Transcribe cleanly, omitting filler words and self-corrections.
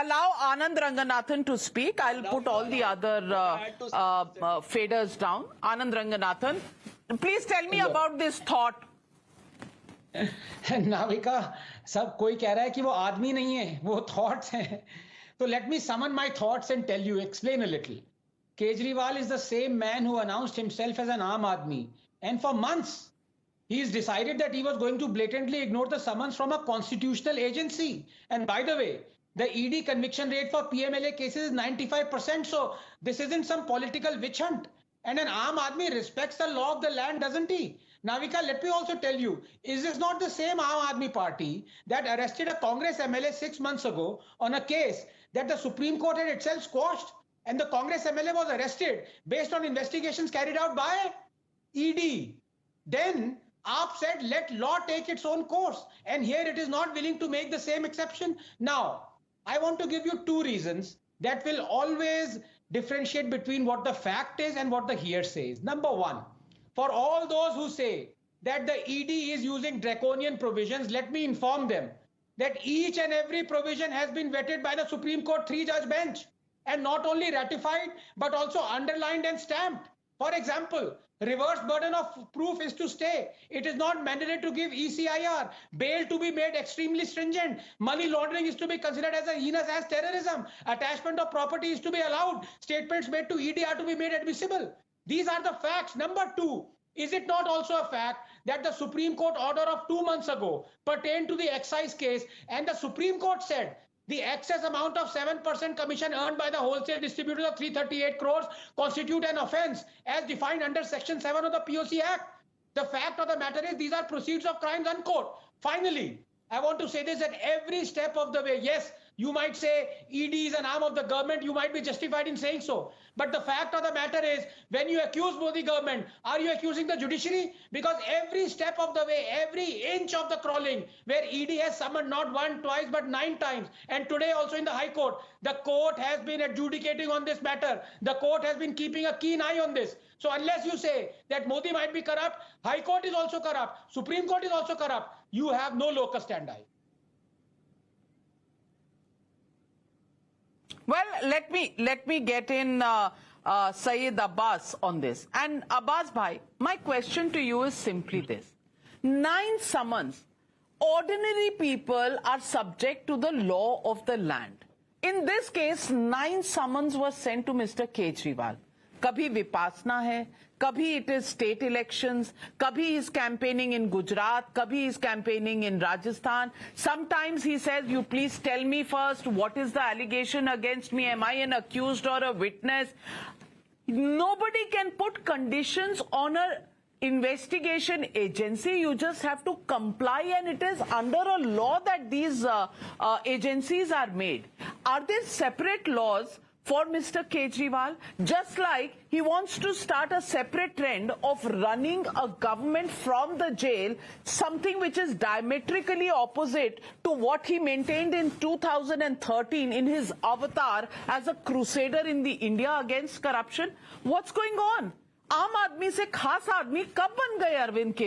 allow Anand Ranganathan to speak. I'll put all the other faders down. Anand Ranganathan, please tell me about this thought. Navika, सब कोई कह रहा है कि वो आदमी नहीं है, वो थॉट्स हैं. So let me summon my thoughts and tell you, explain a little. Kejriwal is the same man who announced himself as an Aam Aadmi, and for months he's decided that he was going to blatantly ignore the summons from a constitutional agency. And by the way, the ED conviction rate for PMLA cases is 95%. So this isn't some political witch hunt. And an Aam Aadmi respects the law of the land, doesn't he? Navika, let me also tell you, is this not the same Aam Aadmi party that arrested a Congress MLA 6 months ago on a case that the Supreme Court had itself squashed? And the Congress MLA was arrested based on investigations carried out by ED. Then AAP said, let law take its own course. And here it is not willing to make the same exception. Now, I want to give you two reasons that will always differentiate between what the fact is and what the hearsay is. Number one, for all those who say that the ED is using draconian provisions, let me inform them that each and every provision has been vetted by the Supreme Court 3-judge bench and not only ratified, but also underlined and stamped. For example, reverse burden of proof is to stay. It is not mandated to give ECIR. Bail to be made extremely stringent. Money laundering is to be considered as heinous as terrorism. Attachment of property is to be allowed. Statements made to ED are to be made admissible. These are the facts. Number two, is it not also a fact that the Supreme Court order of 2 months ago pertained to the excise case, and the Supreme Court said the excess amount of 7% commission earned by the wholesale distributors of 338 crores constitute an offence as defined under Section 7 of the POC Act. The fact of the matter is these are proceeds of crimes, unquote. Finally, I want to say this at every step of the way. Yes, you might say ED is an arm of the government. You might be justified in saying so. But the fact of the matter is, when you accuse Modi government, are you accusing the judiciary? Because every step of the way, every inch of the crawling, where ED has summoned not 1, 2, but 9 times, and today also in the High Court, the court has been adjudicating on this matter. The court has been keeping a keen eye on this. So unless you say that Modi might be corrupt, High Court is also corrupt, Supreme Court is also corrupt, you have no locus standi. Well, let me get in Syed Abbas on this. And Abbas bhai, my question to you is simply this. 9 summons. Ordinary people are subject to the law of the land. In this case, 9 summons were sent to Mr. Kejriwal. Kabhi Vipassana hai, kabhi it is state elections, kabhi he is campaigning in Gujarat, kabhi he is campaigning in Rajasthan. Sometimes he says, you please tell me first, what is the allegation against me? Am I an accused or a witness? Nobody can put conditions on a investigation agency. You just have to comply, and it is under a law that these agencies are made. Are there separate laws for Mr. Kejriwal, just like he wants to start a separate trend of running a government from the jail, something which is diametrically opposite to what he maintained in 2013 in his avatar as a crusader in the India against corruption? What's going on? आम आदमी से खास आदमी कब बन गए अरविंद केजरीवाल?